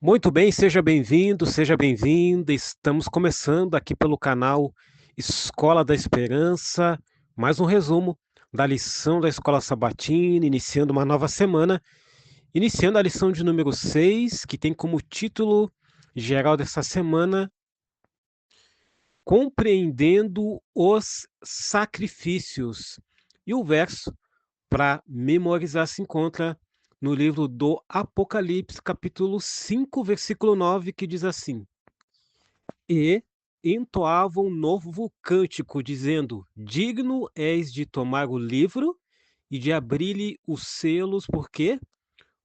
Muito bem, seja bem-vindo, seja bem-vinda. Estamos começando aqui pelo canal Escola da Esperança, mais um resumo da lição da Escola Sabatina, iniciando uma nova semana, iniciando a lição de número 6, que tem como título geral dessa semana Compreendendo os Sacrifícios. E o verso para memorizar se encontra no livro do Apocalipse, capítulo 5, versículo 9, que diz assim: E entoavam um novo cântico, dizendo: Digno és de tomar o livro e de abrir-lhe os selos, porque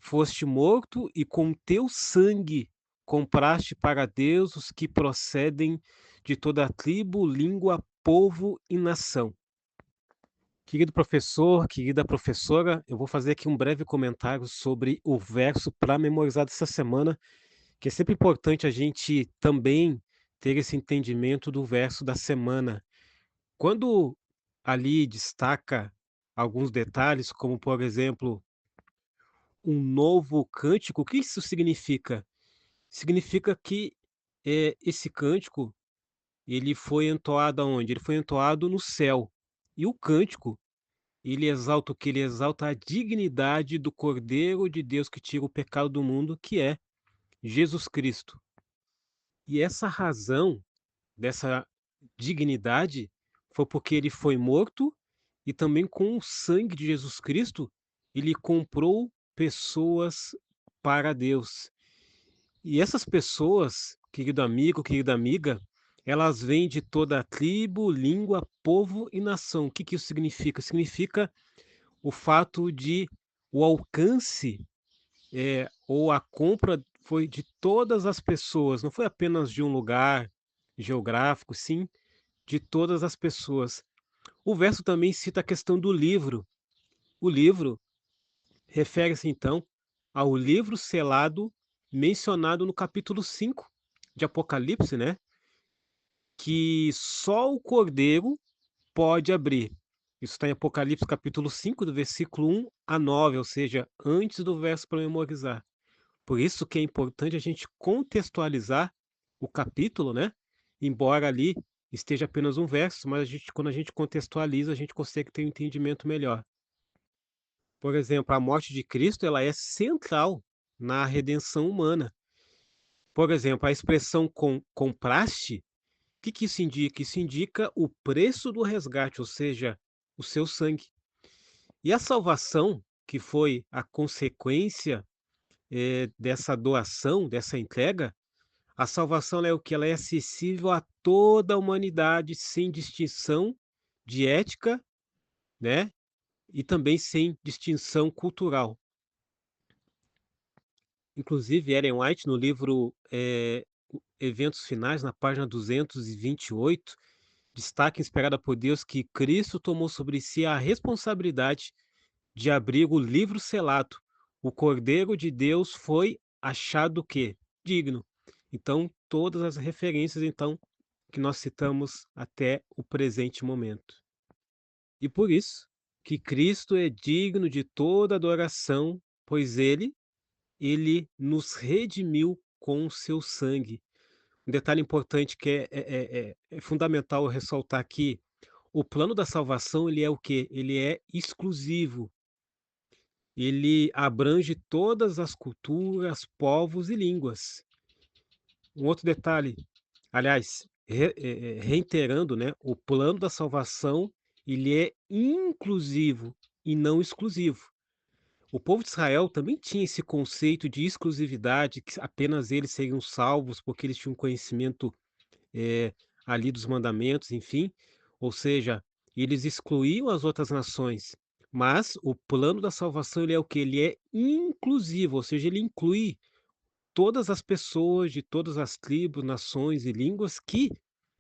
foste morto e com teu sangue compraste para Deus os que procedem de toda a tribo, língua, povo e nação. Querido professor, querida professora, eu vou fazer aqui um breve comentário sobre o verso para memorizar dessa semana, que é sempre importante a gente também ter esse entendimento do verso da semana. Quando ali destaca alguns detalhes, como por exemplo, um novo cântico, o que isso significa? Significa que esse cântico ele foi entoado aonde? Ele foi entoado no céu. E o cântico ele exalta o que? Ele exalta a dignidade do Cordeiro de Deus que tira o pecado do mundo, que é Jesus Cristo. E essa razão dessa dignidade foi porque ele foi morto e também com o sangue de Jesus Cristo, ele comprou pessoas para Deus. E essas pessoas, querido amigo, querida amiga, elas vêm de toda a tribo, língua, povo e nação. O que que isso significa? Significa o fato de o alcance, ou a compra foi de todas as pessoas, não foi apenas de um lugar geográfico, sim, de todas as pessoas. O verso também cita a questão do livro. O livro refere-se, então, ao livro selado mencionado no capítulo 5 de Apocalipse, né, que só o Cordeiro pode abrir. Isso está em Apocalipse capítulo 5 do versículo 1 a 9, ou seja, antes do verso para memorizar. Por isso que é importante a gente contextualizar o capítulo, né? Embora ali esteja apenas um verso, mas quando a gente contextualiza, a gente consegue ter um entendimento melhor. Por exemplo, a morte de Cristo, ela é central na redenção humana. Por exemplo, a expressão compraste, o que que isso indica? Isso indica o preço do resgate, ou seja, o seu sangue. E a salvação, que foi a consequência, dessa doação, dessa entrega, a salvação ela é o que? Ela é acessível a toda a humanidade sem distinção de ética, né, e também sem distinção cultural. Inclusive Ellen White no livro, Eventos Finais, na página 228, destaca inspirada por Deus que Cristo tomou sobre si a responsabilidade de abrir o livro selado. O Cordeiro de Deus foi achado o quê? Digno. Então, todas as referências, então, que nós citamos até o presente momento. E por isso que Cristo é digno de toda adoração, pois ele nos redimiu com o seu sangue. Um detalhe importante que é fundamental ressaltar aqui, o plano da salvação ele é o quê? Ele é exclusivo. Ele abrange todas as culturas, povos e línguas. Um outro detalhe, aliás, reiterando, né, o plano da salvação, ele é inclusivo e não exclusivo. O povo de Israel também tinha esse conceito de exclusividade, que apenas eles seriam salvos porque eles tinham conhecimento, eh, ali dos mandamentos, enfim, ou seja, eles excluíam as outras nações. Mas o plano da salvação ele é o que? Ele é inclusivo, ou seja, ele inclui todas as pessoas de todas as tribos, nações e línguas que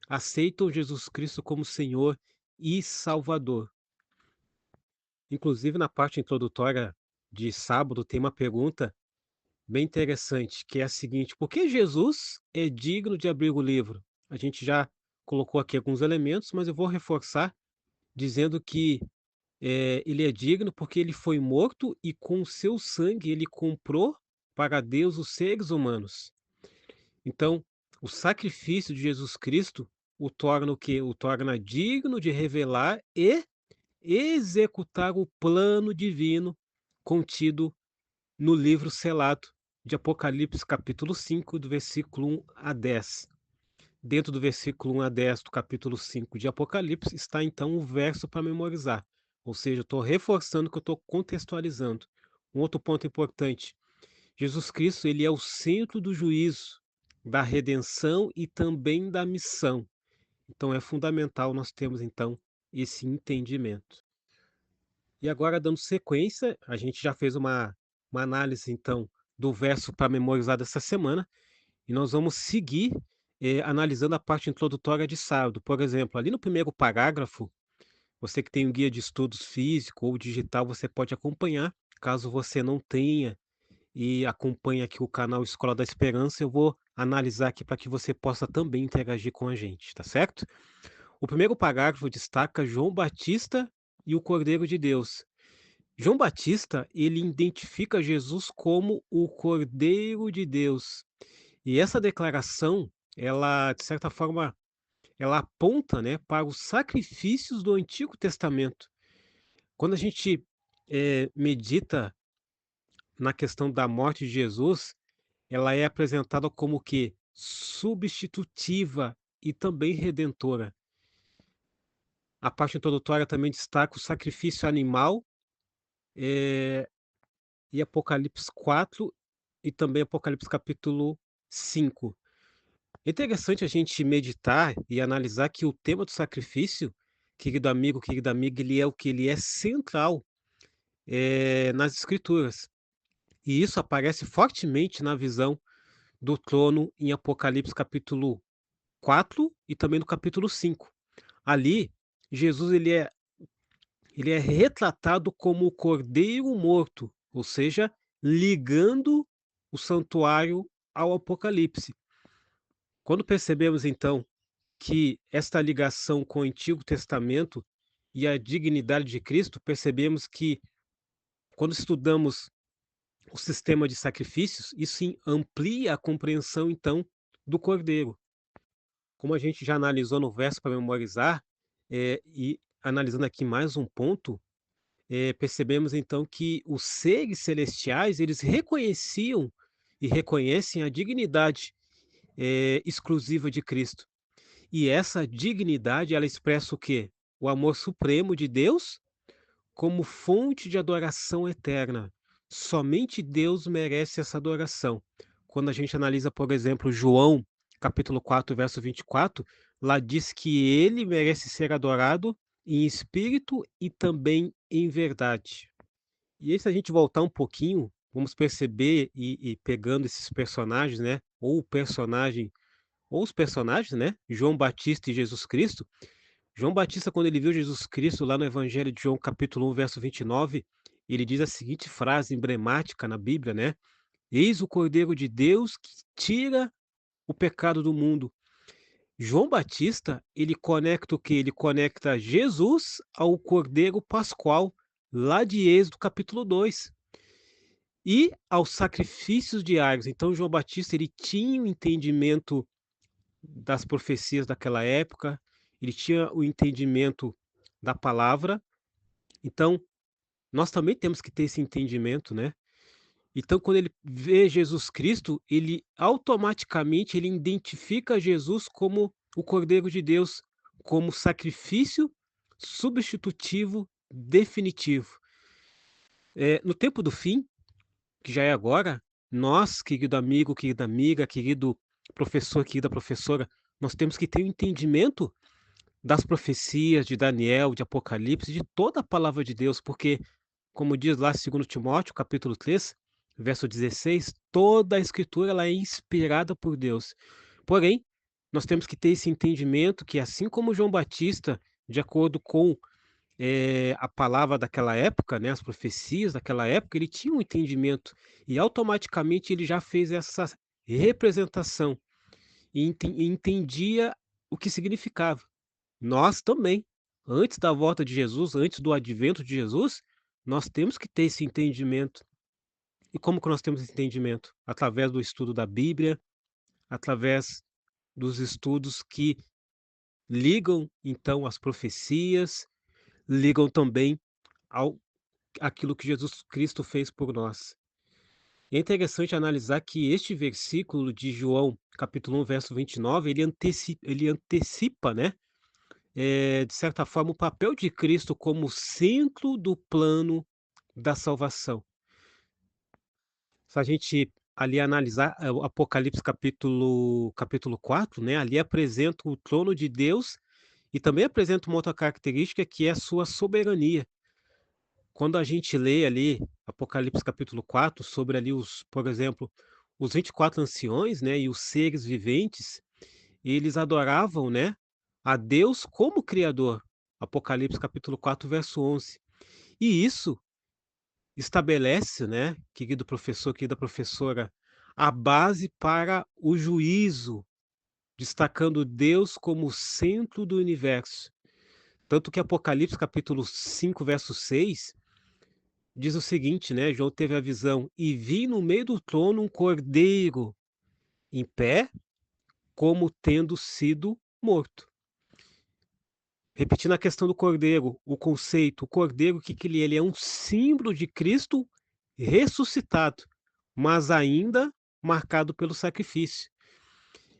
aceitam Jesus Cristo como Senhor e Salvador. Inclusive, na parte introdutória de sábado, tem uma pergunta bem interessante, que é a seguinte: por que Jesus é digno de abrir o livro? A gente já colocou aqui alguns elementos, mas eu vou reforçar dizendo que ele é digno porque ele foi morto e com o seu sangue ele comprou para Deus os seres humanos. Então, o sacrifício de Jesus Cristo o torna o quê? O torna digno de revelar e executar o plano divino contido no livro selado de Apocalipse, capítulo 5, do versículo 1 a 10. Dentro do versículo 1 a 10 do capítulo 5 de Apocalipse está então o verso para memorizar. Ou seja, eu estou reforçando que eu estou contextualizando. Um outro ponto importante: Jesus Cristo, ele é o centro do juízo, da redenção e também da missão. Então é fundamental nós termos então esse entendimento. E agora, dando sequência, a gente já fez uma análise então do verso para memorizar dessa semana, e nós vamos seguir analisando a parte introdutória de sábado. Por exemplo, ali no primeiro parágrafo, você que tem um guia de estudos físico ou digital, você pode acompanhar. Caso você não tenha e acompanhe aqui o canal Escola da Esperança, eu vou analisar aqui para que você possa também interagir com a gente, tá certo? O primeiro parágrafo destaca João Batista e o Cordeiro de Deus. João Batista, ele identifica Jesus como o Cordeiro de Deus. E essa declaração, ela, de certa forma, ela aponta, né, para os sacrifícios do Antigo Testamento. Quando a gente medita na questão da morte de Jesus, ela é apresentada como que substitutiva e também redentora. A parte introdutória também destaca o sacrifício animal, eh, e Apocalipse 4 e também Apocalipse capítulo 5. É interessante a gente meditar e analisar que o tema do sacrifício, querido amigo, querida amiga, ele é o que? Ele é central, nas escrituras. E isso aparece fortemente na visão do trono em Apocalipse capítulo 4 e também no capítulo 5. Ali, Jesus ele é retratado como o cordeiro morto, ou seja, ligando o santuário ao Apocalipse. Quando percebemos então que esta ligação com o Antigo Testamento e a dignidade de Cristo, percebemos que quando estudamos o sistema de sacrifícios, isso sim amplia a compreensão então do cordeiro. Como a gente já analisou no verso para memorizar, e analisando aqui mais um ponto, percebemos então que os seres celestiais, eles reconheciam e reconhecem a dignidade, exclusiva de Cristo. E essa dignidade, ela expressa o quê? O amor supremo de Deus como fonte de adoração eterna. Somente Deus merece essa adoração. Quando a gente analisa, por exemplo, João, capítulo 4, verso 24, lá diz que ele merece ser adorado em espírito e também em verdade. E aí, se a gente voltar um pouquinho, vamos perceber e pegando esses personagens, né? Ou o personagem, ou os personagens, né? João Batista e Jesus Cristo. João Batista, quando ele viu Jesus Cristo lá no Evangelho de João, capítulo 1, verso 29, ele diz a seguinte frase emblemática na Bíblia, né? Eis o Cordeiro de Deus que tira o pecado do mundo. João Batista, ele conecta o quê? Ele conecta Jesus ao Cordeiro Pascual, lá de Êxodo capítulo 2, e aos sacrifícios diários. Então, João Batista, ele tinha o entendimento das profecias daquela época, ele tinha o entendimento da palavra. Então, nós também temos que ter esse entendimento, né? Então, quando ele vê Jesus Cristo, ele automaticamente ele identifica Jesus como o Cordeiro de Deus, como sacrifício substitutivo definitivo. No tempo do fim, que já é agora, nós, querido amigo, querida amiga, querido professor, querida professora, nós temos que ter um entendimento das profecias de Daniel, de Apocalipse, de toda a palavra de Deus, porque, como diz lá 2 Timóteo, capítulo 3, verso 16, toda a escritura ela é inspirada por Deus. Porém, nós temos que ter esse entendimento que, assim como João Batista, de acordo com a palavra daquela época, né, as profecias daquela época, ele tinha um entendimento e automaticamente ele já fez essa representação e entendia o que significava. Nós também, antes da volta de Jesus, antes do advento de Jesus, nós temos que ter esse entendimento E como que nós temos esse entendimento? Através do estudo da Bíblia, através dos estudos que ligam, então, as profecias, ligam também ao aquilo que Jesus Cristo fez por nós. E é interessante analisar que este versículo de João, capítulo 1, verso 29, ele antecipa, né, de certa forma, o papel de Cristo como centro do plano da salvação. Se a gente ali analisar, o Apocalipse capítulo 4, né, ali apresenta o trono de Deus e também apresenta uma outra característica que é a sua soberania. Quando a gente lê ali Apocalipse capítulo 4 sobre ali por exemplo, os 24 anciões, né, e os seres viventes, eles adoravam, né, a Deus como criador. Apocalipse capítulo 4 verso 11. E isso estabelece, né, querido professor, querida professora, a base para o juízo, destacando Deus como o centro do universo. Tanto que Apocalipse capítulo 5 verso 6 diz o seguinte, né, João teve a visão: "E vi no meio do trono um cordeiro em pé, como tendo sido morto". Repetindo a questão do cordeiro, o conceito, o cordeiro, o que que ele é? Ele é um símbolo de Cristo ressuscitado, mas ainda marcado pelo sacrifício.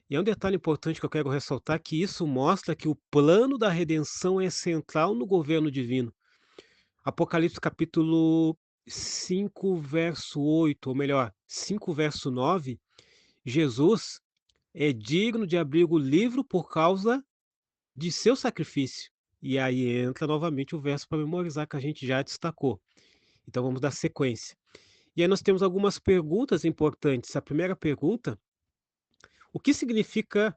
E é um detalhe importante que eu quero ressaltar, que isso mostra que o plano da redenção é central no governo divino. Apocalipse capítulo 5 verso 8, ou melhor, 5 verso 9, Jesus é digno de abrir o livro por causa de seu sacrifício. E aí entra novamente o verso para memorizar que a gente já destacou. Então vamos dar sequência. E aí nós temos algumas perguntas importantes. A primeira pergunta: o que significa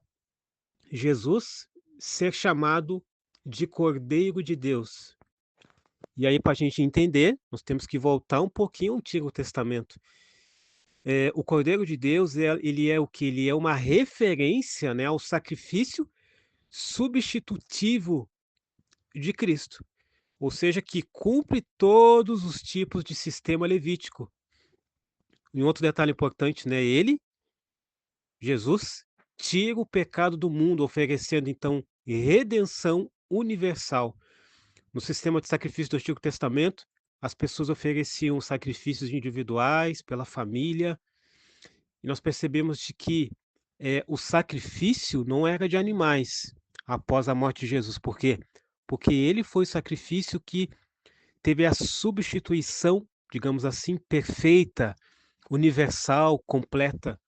Jesus ser chamado de Cordeiro de Deus? E aí, para a gente entender, nós temos que voltar um pouquinho ao Antigo Testamento. O Cordeiro de Deus, ele é o que? Ele é uma referência, né, ao sacrifício substitutivo de Cristo, ou seja, que cumpre todos os tipos de sistema levítico. E um outro detalhe importante, né, Jesus, tira o pecado do mundo, oferecendo então redenção universal. No sistema de sacrifício do Antigo Testamento, as pessoas ofereciam sacrifícios individuais pela família, e nós percebemos de que o sacrifício não era de animais após a morte de Jesus. Por quê? Porque ele foi o sacrifício que teve a substituição, digamos assim, perfeita, universal, completa.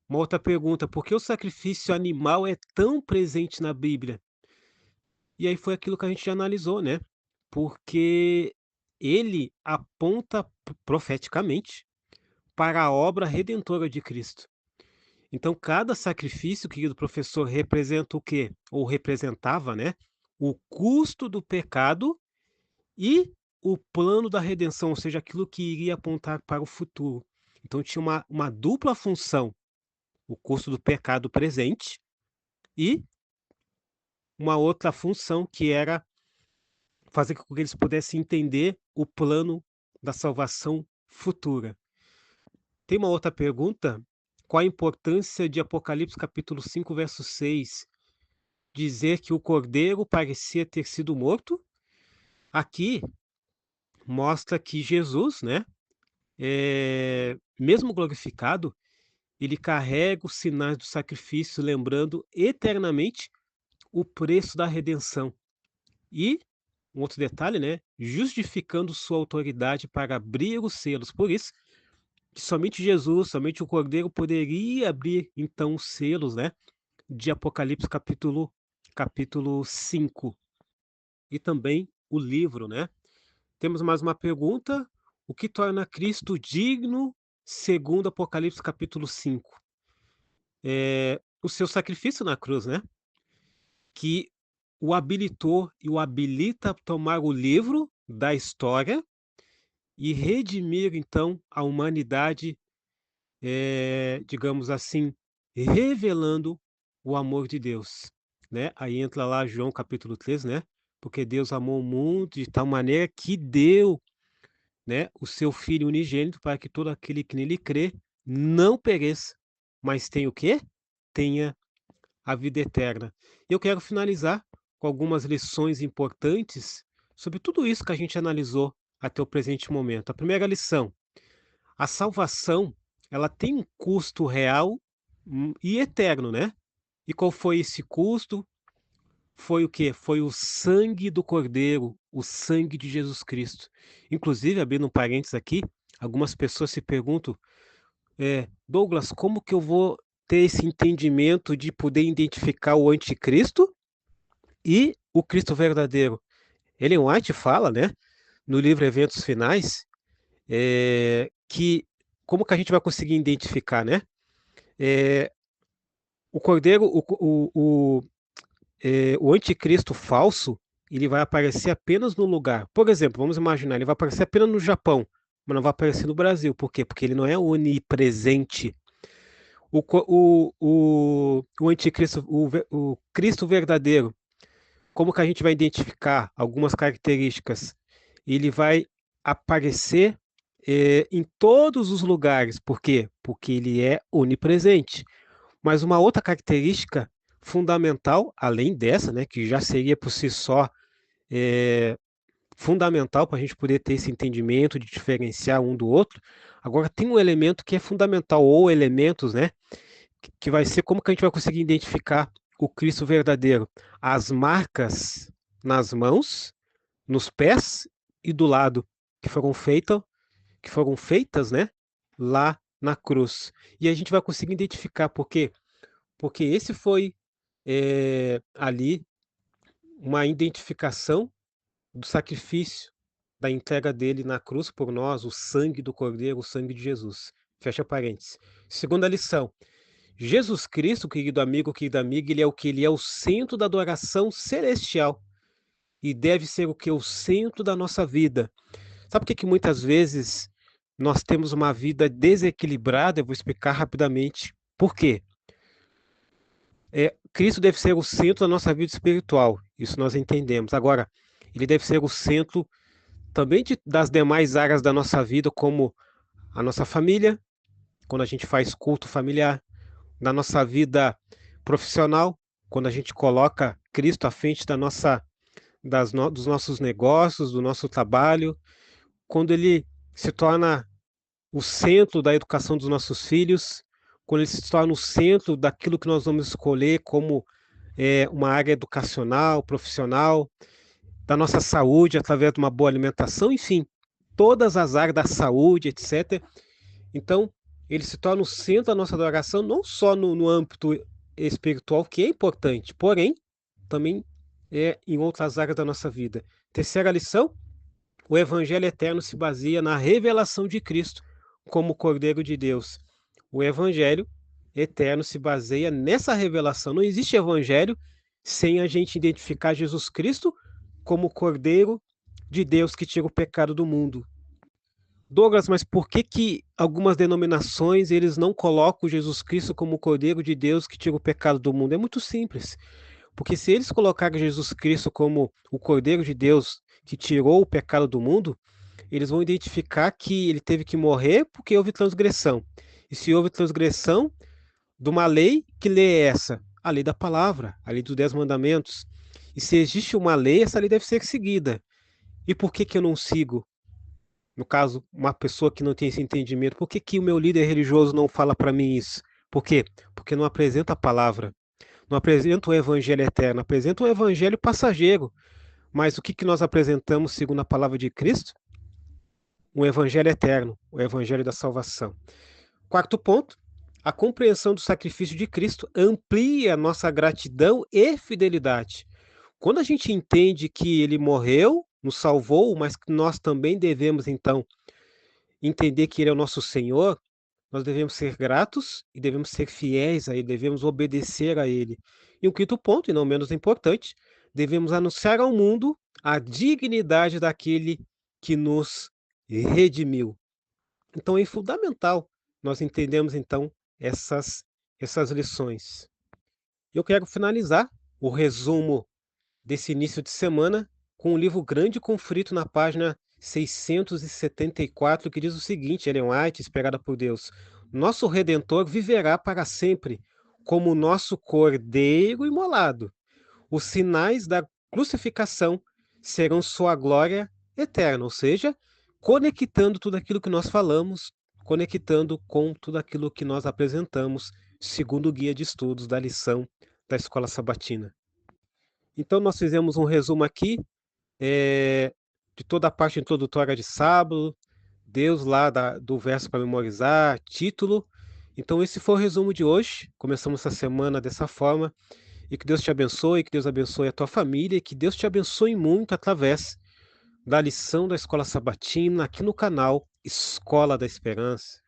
Uma outra pergunta: por que o sacrifício animal é tão presente na Bíblia? E aí foi aquilo que a gente já analisou, né? Porque ele aponta profeticamente para a obra redentora de Cristo. Então, cada sacrifício, querido professor, representa o quê? Ou representava, né? O custo do pecado e o plano da redenção, ou seja, aquilo que iria apontar para o futuro. Então, tinha uma dupla função: o custo do pecado presente e uma outra função que era fazer com que eles pudessem entender o plano da salvação futura. Tem uma outra pergunta: qual a importância de Apocalipse capítulo 5 verso 6 dizer que o cordeiro parecia ter sido morto? Aqui mostra que Jesus, né, mesmo glorificado, ele carrega os sinais do sacrifício, lembrando eternamente o preço da redenção. E um outro detalhe, né, justificando sua autoridade para abrir os selos. Por isso que somente Jesus, somente o Cordeiro poderia abrir então os selos, né, de Apocalipse capítulo 5 e também o livro, né. Temos mais uma pergunta: o que torna Cristo digno segundo Apocalipse capítulo 5? O seu sacrifício na cruz, né, que o habilitou e o habilita a tomar o livro da história e redimir então a humanidade, digamos assim, revelando o amor de Deus, né. Aí entra lá João capítulo 3, né, porque Deus amou o mundo de tal maneira que deu, né, o seu Filho unigênito para que todo aquele que nele crê não pereça, mas tenha o quê? Tenha a vida eterna. Eu quero finalizar com algumas lições importantes sobre tudo isso que a gente analisou até o presente momento. A primeira lição: a salvação, ela tem um custo real, e eterno, né? E qual foi esse custo? Foi o quê? Foi o sangue do Cordeiro, o sangue de Jesus Cristo. Inclusive, abrindo um parênteses aqui, algumas pessoas se perguntam, Douglas, como que eu vou ter esse entendimento de poder identificar o anticristo e o Cristo verdadeiro? Ellen White fala, né, no livro Eventos Finais, que como que a gente vai conseguir identificar, né? É, o Cordeiro, o anticristo falso, ele vai aparecer apenas no lugar. Por exemplo, vamos imaginar, ele vai aparecer apenas no Japão, mas não vai aparecer no Brasil. Por quê? Porque ele não é onipresente. O anticristo, o Cristo verdadeiro, como que a gente vai identificar algumas características? Ele vai aparecer em todos os lugares. Por quê? Porque ele é onipresente. Mas uma outra característica fundamental, além dessa, né, que já seria por si só é, fundamental para a gente poder ter esse entendimento de diferenciar um do outro, agora tem um elemento que é fundamental, ou elementos, né, que vai ser como que a gente vai conseguir identificar o Cristo verdadeiro. As marcas nas mãos, nos pés e do lado, que foram feitas, né, lá na cruz. E a gente vai conseguir identificar por quê? Porque esse foi ali uma identificação do sacrifício, da entrega dele na cruz por nós, o sangue do Cordeiro, o sangue de Jesus. Fecha parênteses. Segunda lição: Jesus Cristo, querido amigo, querida amiga, ele é o que? Ele é o centro da adoração celestial e deve ser o que? O centro da nossa vida. Sabe por que muitas vezes nós temos uma vida desequilibrada? Eu vou explicar rapidamente por quê. Cristo deve ser o centro da nossa vida espiritual, isso nós entendemos. Agora, ele deve ser o centro também das demais áreas da nossa vida, como a nossa família, quando a gente faz culto familiar, na nossa vida profissional, quando a gente coloca Cristo à frente dos nossos negócios, do nosso trabalho, quando ele se torna o centro da educação dos nossos filhos, quando ele se torna o centro daquilo que nós vamos escolher como uma área educacional, profissional, da nossa saúde através de uma boa alimentação, enfim, todas as áreas da saúde, etc. Então, ele se torna o centro da nossa adoração, não só no âmbito espiritual, que é importante, porém, também em outras áreas da nossa vida. Terceira lição: o Evangelho eterno se baseia na revelação de Cristo como Cordeiro de Deus. O Evangelho eterno se baseia nessa revelação. Não existe Evangelho sem a gente identificar Jesus Cristo como Cordeiro de Deus que tira o pecado do mundo. Douglas, mas por que que algumas denominações eles não colocam Jesus Cristo como o Cordeiro de Deus que tira o pecado do mundo? É muito simples. Porque se eles colocarem Jesus Cristo como o Cordeiro de Deus que tirou o pecado do mundo, eles vão identificar que ele teve que morrer porque houve transgressão. E se houve transgressão de uma lei, que lei é essa? A lei da palavra, a lei dos 10 mandamentos. E se existe uma lei, essa lei deve ser seguida. E por que que eu não sigo? No caso, uma pessoa que não tem esse entendimento, por que que o meu líder religioso não fala para mim isso? Por quê? Porque não apresenta a palavra, não apresenta o evangelho eterno, apresenta o evangelho passageiro. Mas o que que nós apresentamos segundo a palavra de Cristo? Um evangelho eterno, o evangelho da salvação. Quarto ponto: a compreensão do sacrifício de Cristo amplia nossa gratidão e fidelidade. Quando a gente entende que ele morreu, nos salvou, mas que nós também devemos, então, entender que ele é o nosso Senhor, nós devemos ser gratos e devemos ser fiéis a ele, devemos obedecer a ele. E o quinto ponto, e não menos importante, devemos anunciar ao mundo a dignidade daquele que nos redimiu. Então é fundamental nós entendemos então essas lições. Eu quero finalizar o resumo desse início de semana com o livro Grande Conflito na página 674, que diz o seguinte, Ellen White, inspirada por Deus: "Nosso Redentor viverá para sempre, como nosso Cordeiro imolado. Os sinais da crucificação serão sua glória eterna", ou seja, conectando tudo aquilo que nós falamos, conectando com tudo aquilo que nós apresentamos, segundo o guia de estudos da lição da Escola Sabatina. Então nós fizemos um resumo aqui, eh, de toda a parte introdutória de sábado, Deus lá do verso para memorizar, título. Então esse foi o resumo de hoje. Começamos essa semana dessa forma. E que Deus te abençoe, que Deus abençoe a tua família e que Deus te abençoe muito através da lição da Escola Sabatina aqui no canal Escola da Esperança.